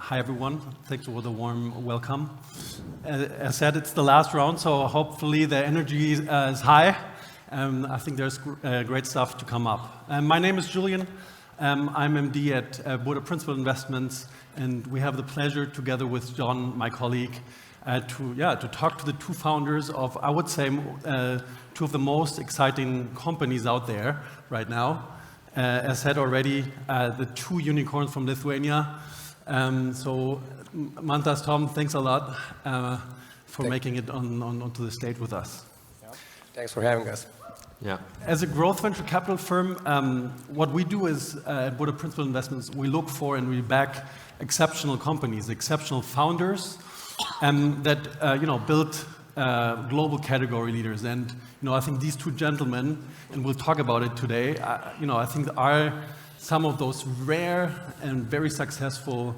Hi everyone, thanks for the warm welcome. As said, it's the last round, so hopefully the energy is high. I think there's great stuff to come up. My name is Julian. I'm MD at Burda Principal Investments, and we have the pleasure, together with John, my colleague, to talk to the two founders of, I would say, two of the most exciting companies out there right now. As said already, the two unicorns from Lithuania. So Mantas, Tom, thanks a lot for making it onto the stage with us. Yeah. Thanks for having us. Yeah. As a growth venture capital firm, what we do is at Burda Principal Investments, we look for and we back exceptional companies, exceptional founders, that build global category leaders. And I think these two gentlemen, and we'll talk about it today, I think are some of those rare and very successful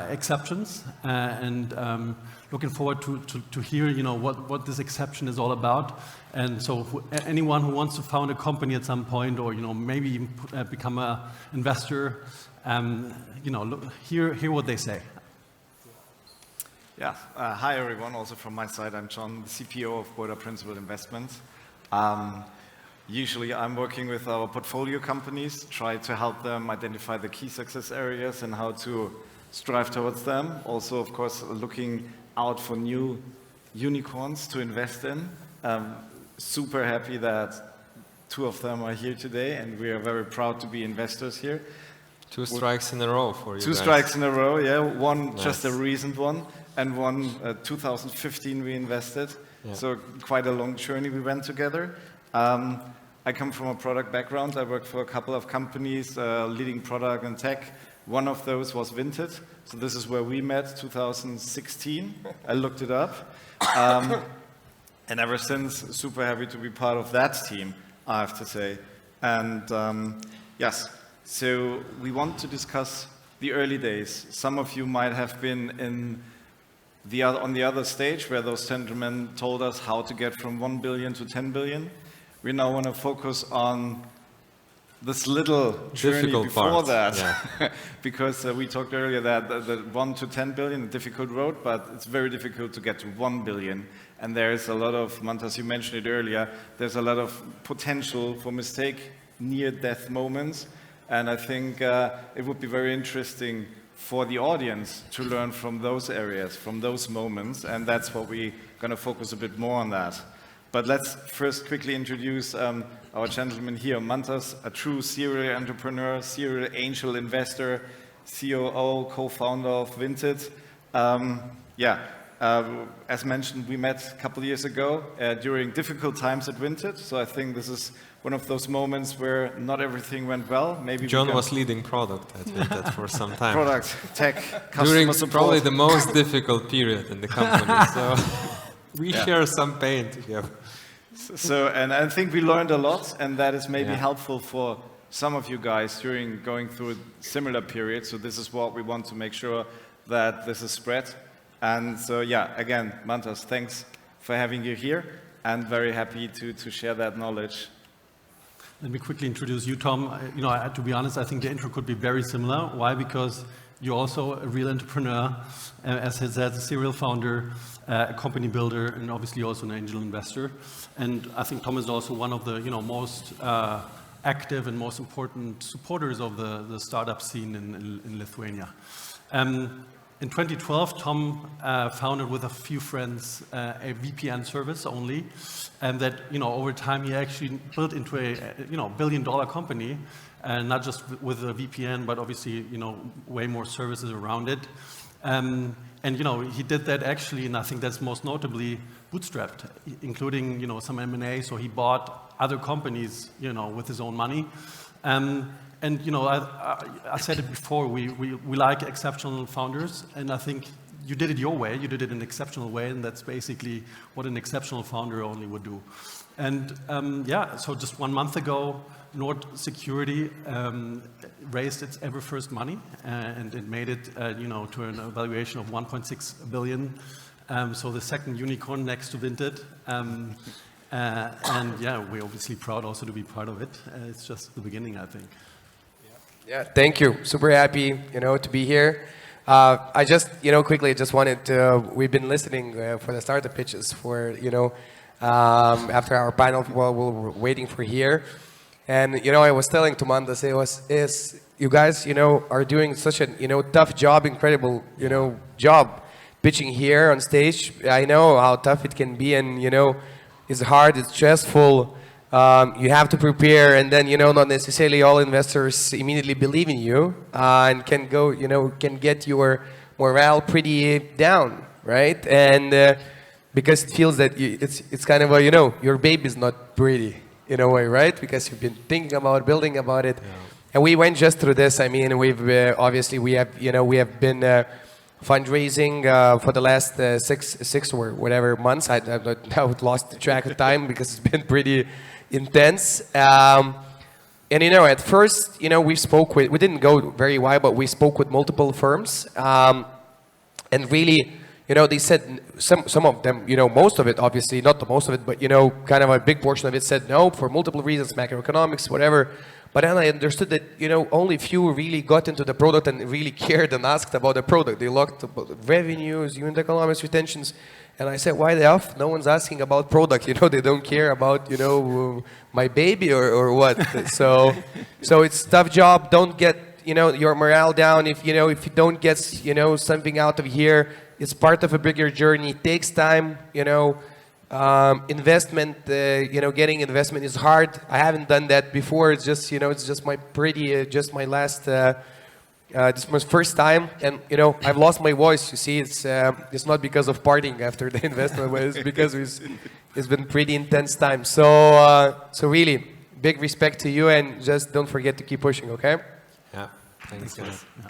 exceptions. Looking forward to hear what this exception is all about. And so anyone who wants to found a company at some point, or maybe even become an investor, hear what they say. Yeah. Hi everyone. Also from my side, I'm John, the CPO of Burda Principal Investments. Usually I'm working with our portfolio companies, try to help them identify the key success areas and how to strive towards them. Also, of course, looking out for new unicorns to invest in. Super happy that two of them are here today, and we are very proud to be investors here. Two strikes in a row for you Two guys. strikes in a row, yeah. One Nice. just a recent one, and one 2015 we invested. Yeah. So quite a long journey we went together. I come from a product background. I worked for a couple of companies, leading product and tech. One of those was Vinted. So this is where we met, 2016. I looked it up. And ever since, super happy to be part of that team, I have to say. And yes, so we want to discuss the early days. Some of you might have been on the other stage where those gentlemen told us how to get from 1 billion to 10 billion. We now want to focus on this little journey Difficult before part. that. Yeah. Because we talked earlier that the 1 to 10 billion, a difficult road, but it's very difficult to get to 1 billion. And there's a lot of, Mantas, you mentioned it earlier, there's a lot of potential for mistake, near-death moments. And I think it would be very interesting for the audience to learn from those areas, from those moments. And that's what we're going to focus a bit more on that. But let's first quickly introduce our gentleman here. Mantas, a true serial entrepreneur, serial angel investor, COO, co-founder of Vinted. As mentioned, we met a couple of years ago during difficult times at Vinted. So I think this is one of those moments where not everything went well. Maybe John was leading product at Vinted for some time. Product, tech, customer During support. probably the most difficult period in the company. So we share some pain together. So, and I think we learned a lot, and that is maybe helpful for some of you guys during going through similar periods. So this is what we want to make sure that this is spread. And so, again, Mantas, thanks for having you here, and very happy to share that knowledge. Let me quickly introduce you, Tom. To be honest, I think the intro could be very similar. Why? Because you're also a real entrepreneur, as I said, a serial founder, a company builder, and obviously also an angel investor. And I think Tom is also one of the most active and most important supporters of the startup scene in Lithuania. In 2012, Tom founded with a few friends a VPN service only, and that over time he actually built into a billion-dollar company, and not just with a VPN, but obviously way more services around it. And he did that actually, and I think that's most notably bootstrapped, including some M&A. So he bought other companies with his own money. I said it before, we like exceptional founders, and I think you did it your way, you did it in an exceptional way, and that's basically what an exceptional founder only would do. And so just 1 month ago, Nord Security raised its ever first money, and it made it to an evaluation of 1.6 billion. So the second unicorn next to Vinted. We're obviously proud also to be part of it. It's just the beginning, I think. Yeah, thank you. Super happy, to be here. I just, quickly just wanted to, we've been listening for the startup pitches for, after our panel while we were waiting for here. And, I was telling to Mantas, you guys, are doing such a, tough job, incredible, job pitching here on stage. I know how tough it can be and, it's hard, it's stressful. You have to prepare, and then not necessarily all investors immediately believe in you, and can go, can get your morale pretty down, right? And because it feels that it's kind of a, your baby's not pretty in a way, right? Because you've been thinking about building about it, and we went just through this. I mean, we've obviously we have been fundraising for the last six or whatever months. I've now lost track of time because it's been pretty intense. And at first, we spoke with, we didn't go very wide, but we spoke with multiple firms. And really, they said, some of them, most of it, obviously, not the most of it, but, kind of a big portion of it said no for multiple reasons, macroeconomics, whatever. But then I understood that, only few really got into the product and really cared and asked about the product. They looked about revenues, unit economics, retentions. And I said, why the F? No one's asking about product. They don't care about, my baby or what. So it's a tough job. Don't get, your morale down. If you don't get, something out of here, it's part of a bigger journey. It takes time, investment, getting investment is hard. I haven't done that before. It's just, it's just my just my last, this was first time, and I've lost my voice. You see, it's not because of partying after the investment, but it's because it's been pretty intense time. So really, big respect to you, and just don't forget to keep pushing. Okay? Yeah. Thanks, guys. Yeah.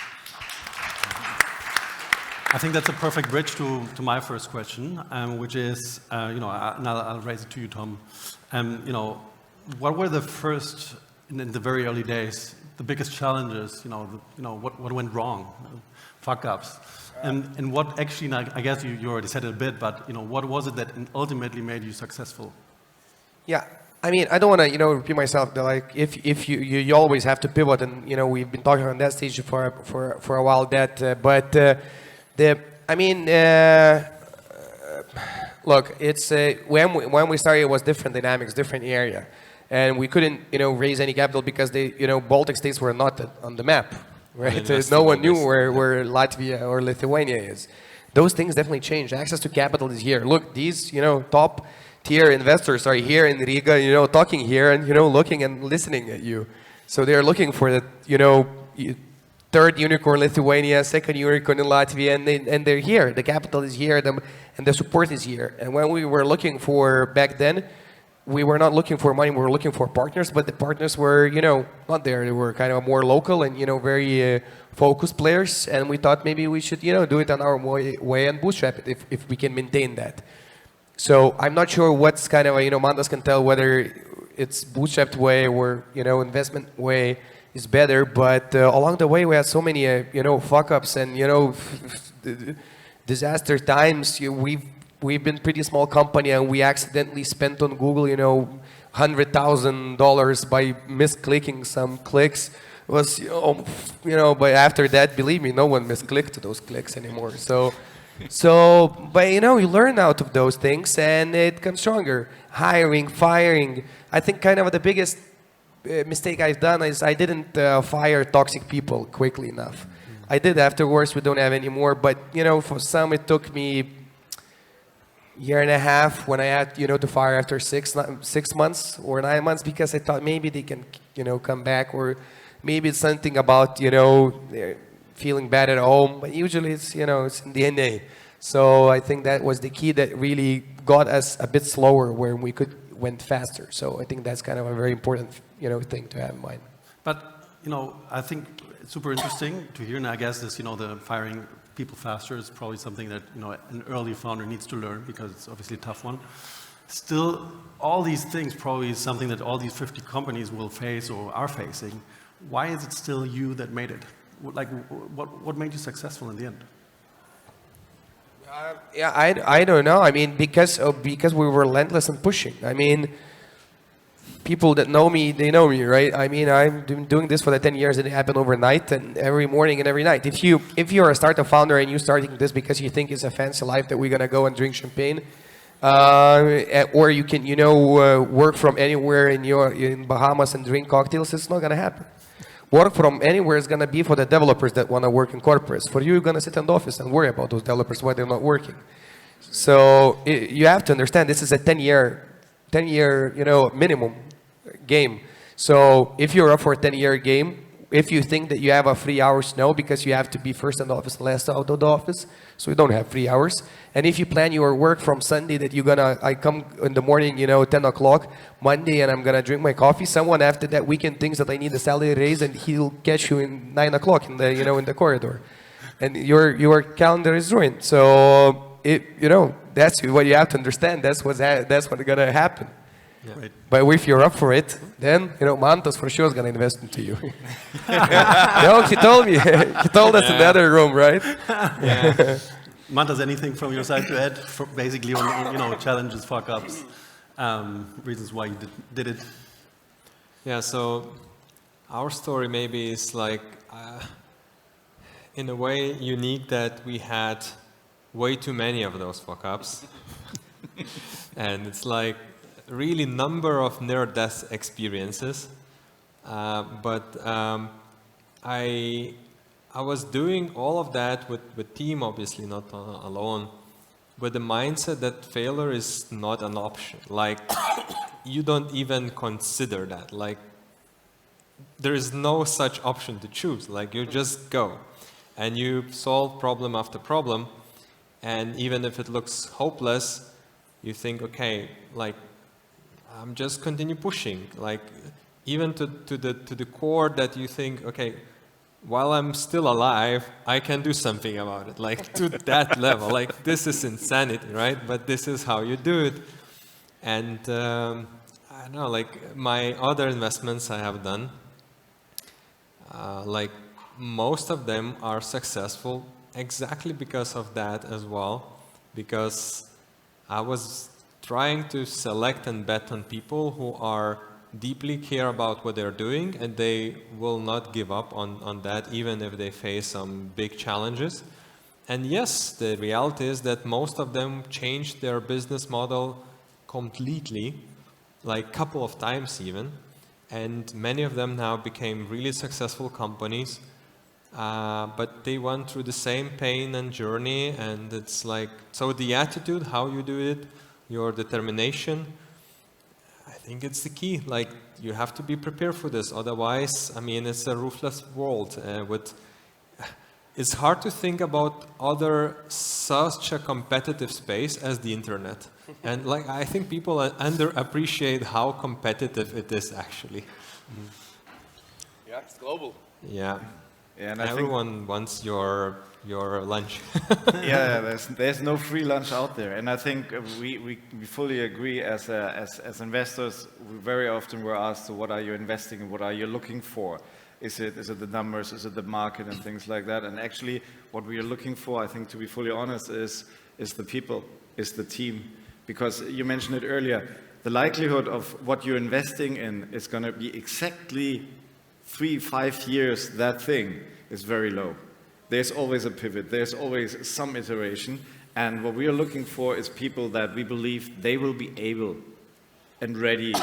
I think that's a perfect bridge to my first question, which is, now I'll raise it to you, Tom. What were the first, in the very early days, the biggest challenges? What went wrong, fuck ups, and what actually? I guess you already said it a bit, but what was it that ultimately made you successful? Yeah. I mean, I don't want to, repeat myself. Like, if you always have to pivot, and we've been talking on that stage for a while. Look, it's when we started, it was different dynamics, different area, and we couldn't, raise any capital because they, Baltic states were not on the map, right? No one knew where Latvia or Lithuania is. Those things definitely changed. Access to capital is here. Look, these, top tier investors are here in Riga, talking here and, looking and listening at you. So they're looking for the, third unicorn Lithuania, second unicorn in Latvia, and they're here. The capital is here, and the support is here. And when we were looking for, back then, we were not looking for money, we were looking for partners, but the partners were, not there. They were kind of more local and, very focused players. And we thought maybe we should, do it on our way and bootstrap it if we can maintain that. So I'm not sure what's kind of, Mantas can tell whether it's bootstrapped way or, investment way is better, but along the way we had so many, fuck ups and, disaster times. We've been pretty small company, and we accidentally spent on Google, $100,000 by misclicking some clicks. It was, but after that, believe me, no one misclicked those clicks anymore. But you learn out of those things, and it comes stronger. Hiring, firing. I think kind of the biggest mistake I've done is I didn't fire toxic people quickly enough. I did afterwards. We don't have any more, but for some it took me year and a half when I had to fire after 6 months or 9 months, because I thought maybe they can come back, or maybe it's something about they're feeling bad at home. But usually it's it's in DNA. So I think that was the key that really got us a bit slower where we went faster. So I think that's kind of a very important thing to have in mind. But I think it's super interesting to hear, and I guess this the firing people faster is probably something that an early founder needs to learn, because it's obviously a tough one. Still, all these things probably is something that all these 50 companies will face or are facing. Why is it still you that made it? Like, what made you successful in the end? I don't know. I mean, because we were relentless and pushing. I mean, people that know me, they know me, right? I mean, I'm doing this for the 10 years and it happened overnight and every morning and every night. If you're a startup founder and you're starting this because you think it's a fancy life that we're going to go and drink champagne, or you can, work from anywhere in Bahamas and drink cocktails, it's not going to happen. Work from anywhere is going to be for the developers that want to work in corporates. For you, you're going to sit in the office and worry about those developers why they're not working. So you have to understand this is a 10-year, minimum game. So if you're up for a 10-year game, if you think that you have a 3 hours, no, because you have to be first in the office, last out of the office. So you don't have 3 hours. And if you plan your work from Sunday that I come in the morning, 10 o'clock, Monday, and I'm going to drink my coffee, someone after that weekend thinks that I need a salary raise and he'll catch you in 9 o'clock in the corridor. And your calendar is ruined. So, that's what you have to understand. That's what's going to happen. Yeah. Right. But if you're up for it, then, Mantas for sure is going to invest into you. No, he told me. He told us in the other room, right? Yeah. Mantas, anything from your side to add? Basically on, challenges, fuck-ups, reasons why you did it? Yeah, so our story maybe is like, in a way, unique that we had way too many of those fuck-ups. And it's like, really number of near-death experiences, but I was doing all of that with team, obviously not alone, with the mindset that failure is not an option. Like, you don't even consider that. Like, there is no such option to choose. Like, you just go, and you solve problem after problem, and even if it looks hopeless, you think, okay, like, I'm just continue pushing, like even to the core that you think, okay, while I'm still alive, I can do something about it, like to that level. Like this is insanity, right? But this is how you do it. And I don't know, like my other investments I have done, like most of them are successful exactly because of that as well, because I was trying to select and bet on people who are deeply care about what they're doing and they will not give up on that even if they face some big challenges. And yes, the reality is that most of them changed their business model completely, like a couple of times even, and many of them now became really successful companies, but they went through the same pain and journey, and it's like, so the attitude, how you do it, your determination, I think it's the key. Like, you have to be prepared for this. Otherwise, I mean, it's a ruthless world. It's hard to think about such a competitive space as the internet. And like, I think people underappreciate how competitive it is actually. Yeah, it's global. Yeah. Yeah, and everyone wants your lunch. Yeah, there's no free lunch out there, and I think we fully agree. As investors, we very often we're asked, so what are you investing in? What are you looking for? Is it the numbers? Is it the market and things like that? And actually, what we are looking for, I think, to be fully honest, is the people, is the team, because you mentioned it earlier. The likelihood of what you're investing in is going to be exactly 3-5 years, that thing is very low. There's always a pivot, there's always some iteration, and what we are looking for is people that we believe they will be able and ready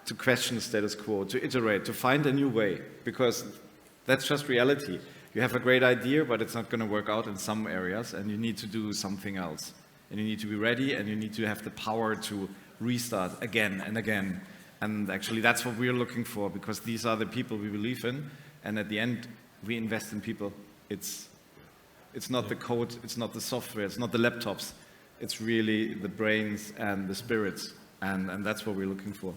to question the status quo, to iterate, to find a new way, because that's just reality. You have a great idea, but it's not going to work out in some areas, and you need to do something else. And you need to be ready, and you need to have the power to restart again and again. And actually, that's what we're looking for, because these are the people we believe in. And at the end, we invest in people. It's not the code, it's not the software, it's not the laptops. It's really the brains and the spirits. And that's what we're looking for.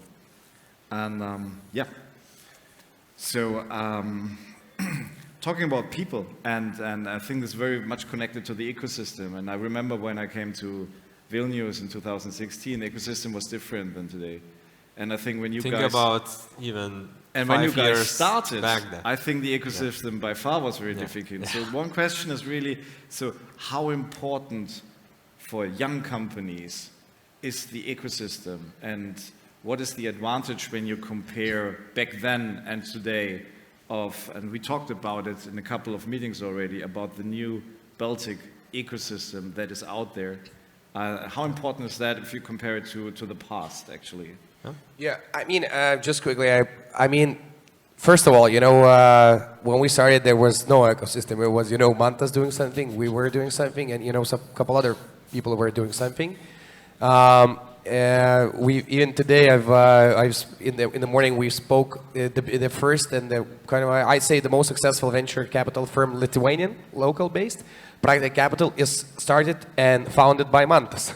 And yeah. So talking about people, and I think this is very much connected to the ecosystem. And I remember when I came to Vilnius in 2016, the ecosystem was different than today. And I think when you guys about even and 5 when you guys years started, back then, I think the ecosystem by far was very difficult. So one question is really, so how important for young companies is the ecosystem, and what is the advantage when you compare back then and today and we talked about it in a couple of meetings already, about the new Baltic ecosystem that is out there. How important is that if you compare it to the past, actually? Yeah, I mean, just quickly, I mean, first of all, when we started, there was no ecosystem. It was, Mantas doing something, we were doing something, and, some couple other people were doing something. We even today, in the morning we spoke the first and the kind of I'd say the most successful venture capital firm, Lithuanian, local based. Private Capital is started and founded by Mantas.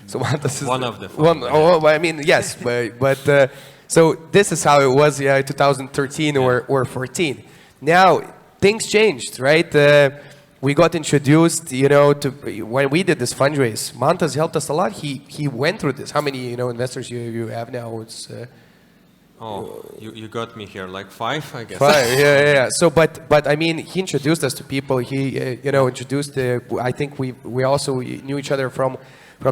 So Mantas is one of the I mean, yes, but so this is how it was, 2013 or 14. Now things changed, right? We got introduced, to when we did this fundraise. Mantas helped us a lot. He went through this. How many, investors you have now? It's you got me here, like 5, I guess. 5, yeah. So, but I mean, he introduced us to people. He, introduced. I think we also knew each other from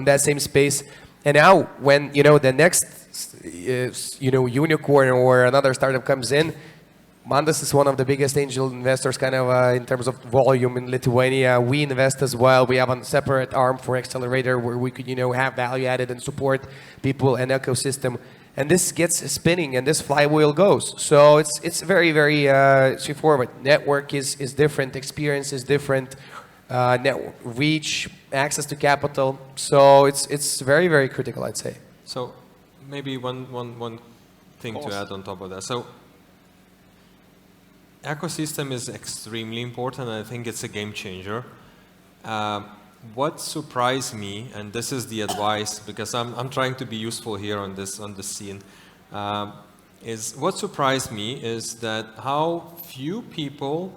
that same space. And now, when the next, unicorn or another startup comes in, Mantas is one of the biggest angel investors, kind of in terms of volume in Lithuania. We invest as well. We have a separate arm for accelerator where we could, have value added and support people and ecosystem. And this gets spinning, and this flywheel goes. So it's very, very straightforward. Network is different, experience is different, network reach, access to capital. So it's very, very critical, I'd say. So maybe one thing to add on top of that. So ecosystem is extremely important, and I think it's a game changer. What surprised me, and this is the advice, because I'm trying to be useful here on this scene, is what surprised me is that how few people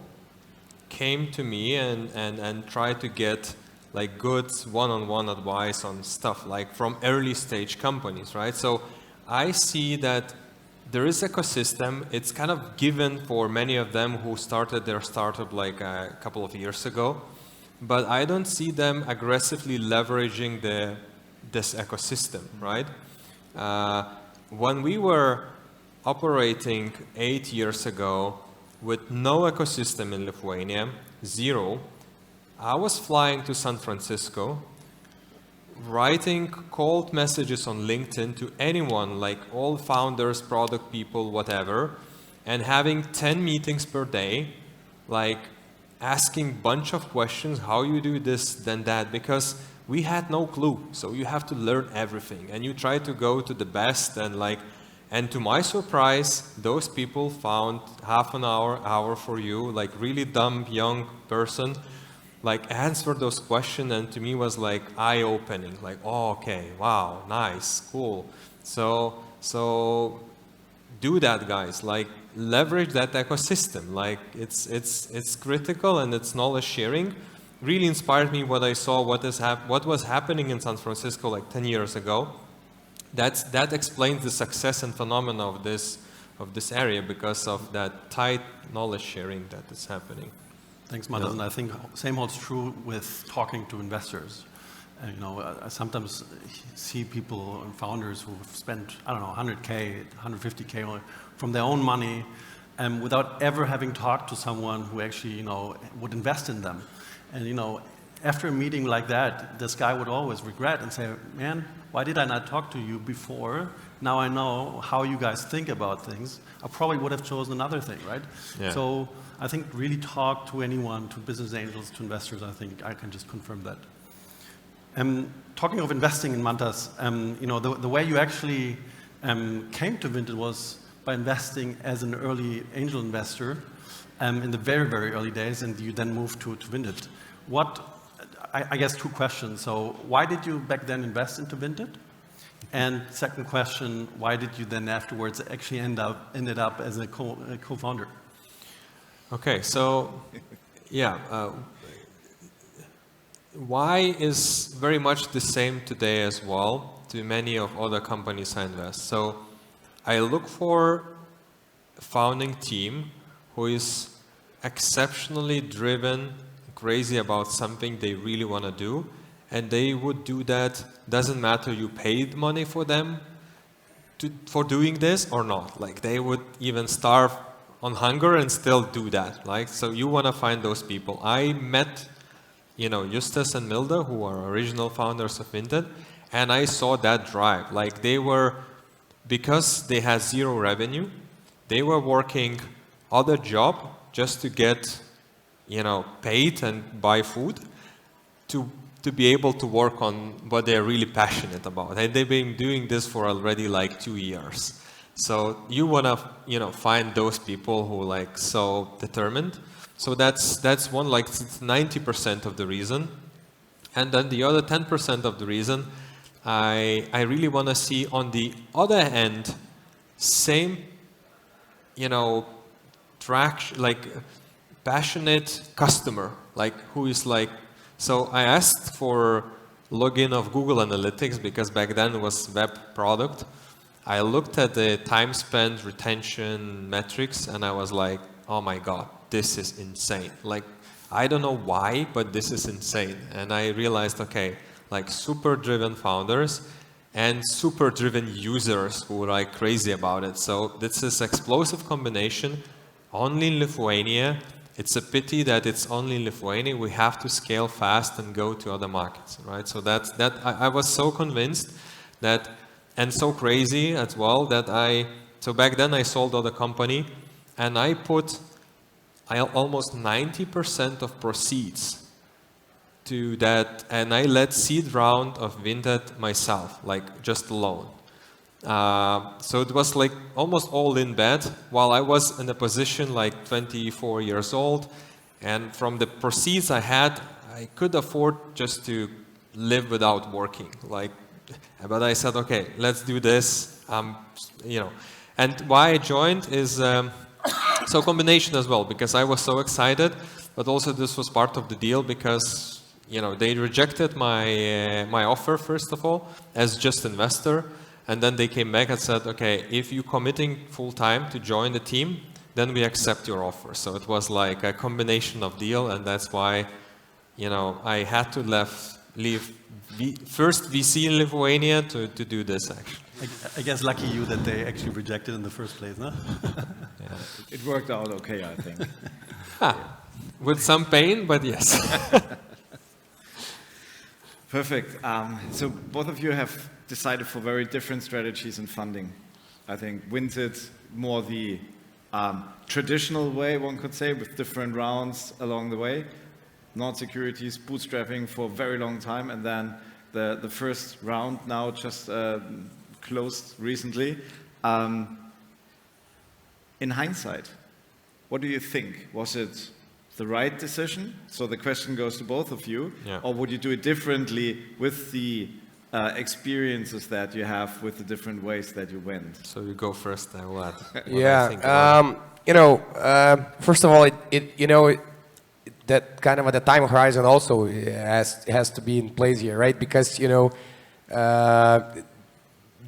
came to me and tried to get like good one-on-one advice on stuff like from early stage companies, right? So I see that there is ecosystem. It's kind of given for many of them who started their startup like a couple of years ago. But I don't see them aggressively leveraging this ecosystem, right? When we were operating 8 years ago with no ecosystem in Lithuania, 0, I was flying to San Francisco, writing cold messages on LinkedIn to anyone, like all founders, product people, whatever, and having 10 meetings per day, like asking bunch of questions, how you do this, then that, because we had no clue. So you have to learn everything, and you try to go to the best, and to my surprise, those people found half an hour for you, like really dumb young person, like answer those questions, and to me was like eye-opening, like, oh, okay, wow, nice, cool. So do that, guys, like leverage that ecosystem. Like it's critical, and it's knowledge sharing. Really inspired me what I saw, what was happening in San Francisco like 10 years ago. That explains the success and phenomena of this area, because of that tight knowledge sharing that is happening. Thanks, Mantas. And I think same holds true with talking to investors. And, I sometimes see people and founders who have spent, I don't know, 100K, 150K from their own money, without ever having talked to someone who actually, would invest in them. And, after a meeting like that, this guy would always regret and say, man, why did I not talk to you before? Now I know how you guys think about things. I probably would have chosen another thing, right? Yeah. So I think really talk to anyone, to business angels, to investors. I think I can just confirm that. Talking of investing in Mantas, the way you actually came to Vinted was by investing as an early angel investor in the very, very early days, and you then moved to Vinted. I guess 2 questions. So why did you back then invest into Vinted? And second question, why did you then afterwards actually ended up as a co-founder? Okay, so yeah, why is very much the same today as well to many of other companies I invest. So I look for a founding team who is exceptionally driven, crazy about something they really want to do, and they would do that. Doesn't matter you paid money for them, for doing this or not. Like they would even starve on hunger and still do that. Like, so you want to find those people. I met, Justus and Milda, who are original founders of Vinted, and I saw that drive. Like they were, because they had zero revenue, they were working other job just to get, paid and buy food to be able to work on what they're really passionate about. And they've been doing this for already like 2 years. So you want to, find those people who like so determined. So that's one, like it's 90% of the reason. And then the other 10% of the reason, I really want to see on the other end, same, like passionate customer, like who is like, so I asked for login of Google Analytics because back then it was web product. I looked at the time spent retention metrics and I was like, oh my God, this is insane. Like, I don't know why, but this is insane. And I realized, okay, like super driven founders and super driven users who are like crazy about it. So this is explosive combination only in Lithuania. It's a pity that it's only in Lithuania. We have to scale fast and go to other markets, right? So I was so convinced that, and so crazy as well, that so back then I sold other company and I put almost 90% of proceeds to that, and I led seed round of Vinted myself, like just alone. So it was like almost all in bed while I was in a position like 24 years old, and from the proceeds I had, I could afford just to live without working. Like, but I said, okay, let's do this. And why I joined is so combination as well, because I was so excited, but also this was part of the deal because they rejected my offer first of all as just investor. And then they came back and said, okay, if you're committing full time to join the team, then we accept your offer. So it was like a combination of deal, and that's why, I had to leave first VC in Lithuania to do this actually. I guess lucky you that they actually rejected in the first place, no? Yeah. It worked out okay, I think. With some pain, but yes. Perfect. So both of you have decided for very different strategies in funding. I think Vinted more the traditional way, one could say, with different rounds along the way. Non-securities, bootstrapping for a very long time, and then the first round now just closed recently. In hindsight, what do you think? Was it the right decision? So the question goes to both of you. Yeah. Or would you do it differently with the experiences that you have with the different ways that you went? So you go first, I will add. First of all, that kind of the time horizon also has to be in place here, right? Because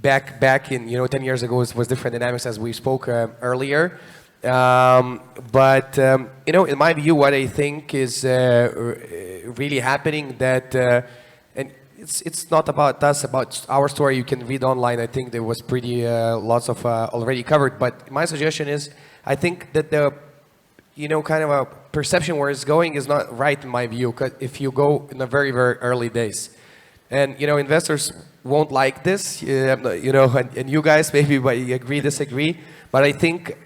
back in 10 years ago was different dynamics as we spoke earlier. But in my view, what I think is really happening that, and it's not about us, about our story. You can read online. I think there was pretty lots of already covered. But my suggestion is, I think that the kind of a perception where it's going is not right in my view. Because if you go in the very, very early days, and investors won't like this, and you guys maybe agree, disagree. But I think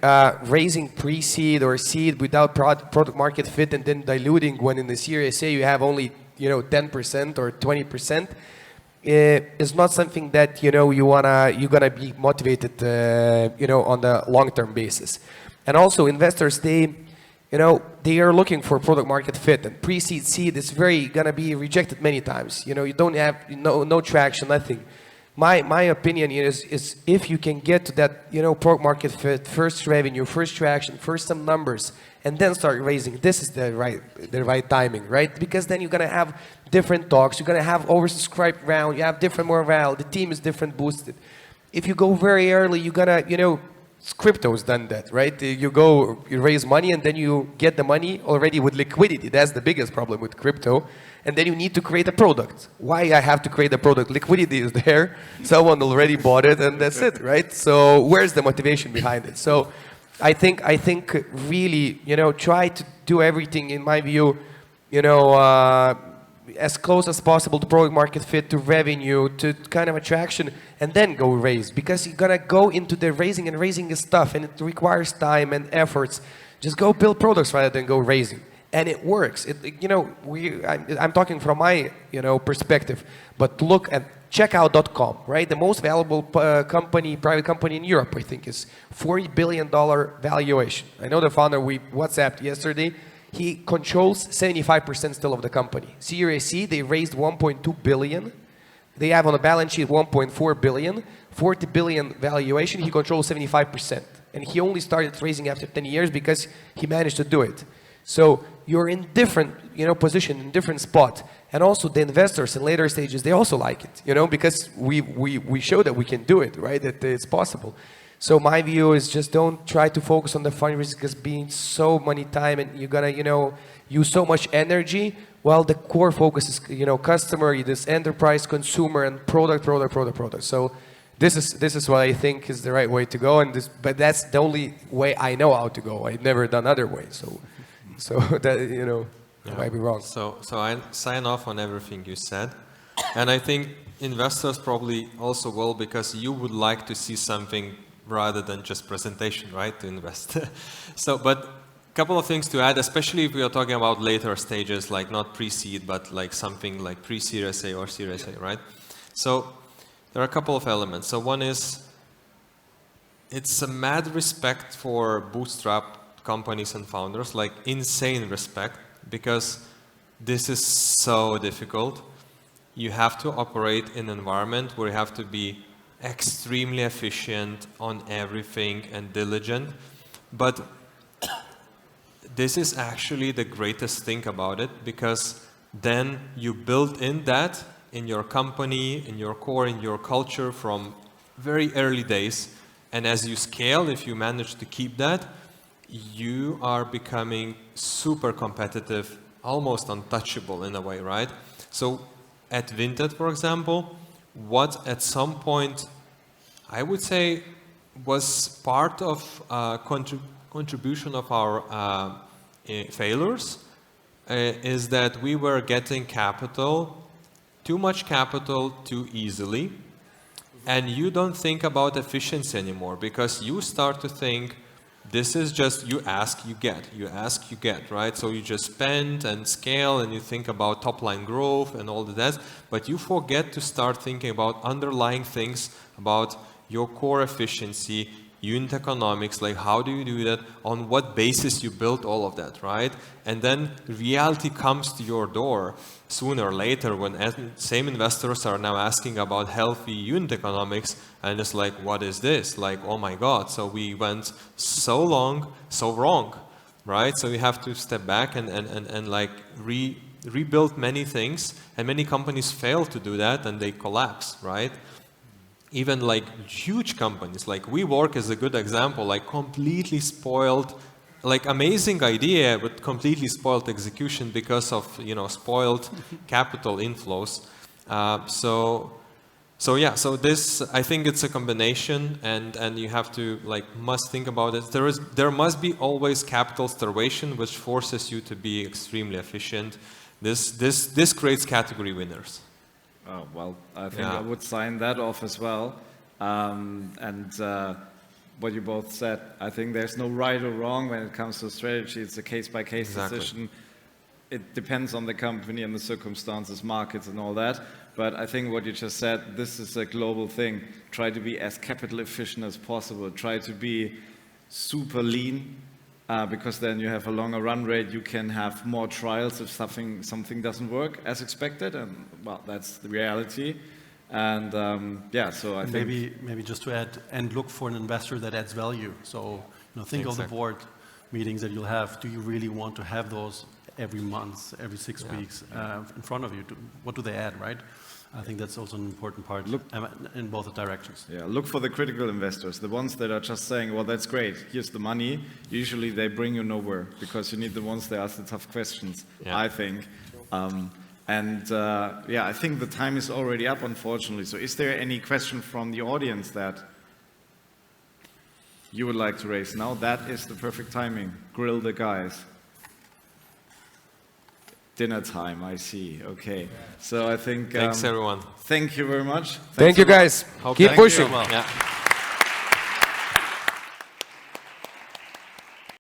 raising pre-seed or seed without product market fit and then diluting when in the Series A you have only 10% or 20% is not something that you're gonna be motivated on the long-term basis. And also investors they are looking for product market fit, and pre-seed seed is gonna be rejected many times. You don't have no traction, nothing. My opinion is if you can get to that product market fit, first revenue, first traction, first some numbers, and then start raising, this is the right timing, right? Because then you're gonna have different talks, you're gonna have oversubscribed round, you have different morale, the team is different boosted. If you go very early, you're gonna crypto's done that, right? You raise money, and then you get the money already with liquidity. That's the biggest problem with crypto. And then you need to create a product. Why I have to create a product? Liquidity is there. Someone already bought it, and that's it, right? So where's the motivation behind it? So I think really, try to do everything, in my view, as close as possible to product market fit, to revenue, to kind of attraction, and then go raise. Because you're gonna go into the raising, and raising is tough, and it requires time and efforts. Just go build products rather than go raising. And it works. I'm talking from my perspective, but look at checkout.com, right? The most valuable private company in Europe, I think, is $40 billion valuation. I know the founder we WhatsApped yesterday. He controls 75% still of the company. Series C, they raised 1.2 billion. They have on the balance sheet 1.4 billion, 40 billion valuation. He controls 75%. And he only started raising after 10 years because he managed to do it. So you're in different, position, in different spot. And also the investors in later stages, they also like it, because we show that we can do it, right? That it's possible. So my view is just don't try to focus on the fundraising, because being so many time and you're gonna, use so much energy, while the core focus is, customer, this enterprise, consumer, and product. So this is what I think is the right way to go, but that's the only way I know how to go. I've never done other ways, so that I might be wrong. So I sign off on everything you said, and I think investors probably also will, because you would like to see something rather than just presentation, right, to invest. But a couple of things to add, especially if we are talking about later stages, like not pre-seed, but like something like pre-Series A or Series A, right? So there are a couple of elements. So one is, it's a mad respect for bootstrap companies and founders, like insane respect, because this is so difficult. You have to operate in an environment where you have to be extremely efficient on everything and diligent. But this is actually the greatest thing about it, because then you build in that in your company, in your core, in your culture from very early days. And as you scale, if you manage to keep that, you are becoming super competitive, almost untouchable in a way, right? So at Vinted, for example, what at some point I would say was part of contribution of our failures is that we were getting capital, too much capital too easily, and you don't think about efficiency anymore, because you start to think this is just you ask, you get, you ask, you get, right? So you just spend and scale, and you think about top line growth and all of that, but you forget to start thinking about underlying things, about your core efficiency, unit economics, like how do you do that, on what basis you built all of that, right? And then reality comes to your door sooner or later, when same investors are now asking about healthy unit economics, and it's like, what is this? Like, oh my God, so we went so long, so wrong, right? So you have to step back and like rebuild many things, and many companies fail to do that and they collapse, right? Even like huge companies, like WeWork is a good example, like completely spoiled, like amazing idea, but completely spoiled execution because of, spoiled capital inflows. So this, I think it's a combination, and you have to must think about it. There must be always capital starvation, which forces you to be extremely efficient. This creates category winners. Oh, well, I think I would sign that off as well. What you both said, I think there's no right or wrong when it comes to strategy. It's a case-by-case decision. It depends on the company and the circumstances, markets and all that. But I think what you just said, this is a global thing. Try to be as capital efficient as possible. Try to be super lean. Because then you have a longer run rate, you can have more trials if something doesn't work as expected, and well, that's the reality. And so I think maybe just to add, and look for an investor that adds value. So think of the board meetings that you'll have. Do you really want to have those every month, every 6 weeks in front of you. What do they add, right? I think that's also an important part in both directions. Yeah, look for the critical investors, the ones that are just saying, well, that's great, here's the money. Usually they bring you nowhere because you need the ones that ask the tough questions, I think. Yeah, I think the time is already up, unfortunately. So is there any question from the audience that you would like to raise? Now that is the perfect timing. Grill the guys. Dinner time, I see. Okay. So I think... Thanks, everyone. Thank you very much. Thank you, guys. Keep pushing. Yeah.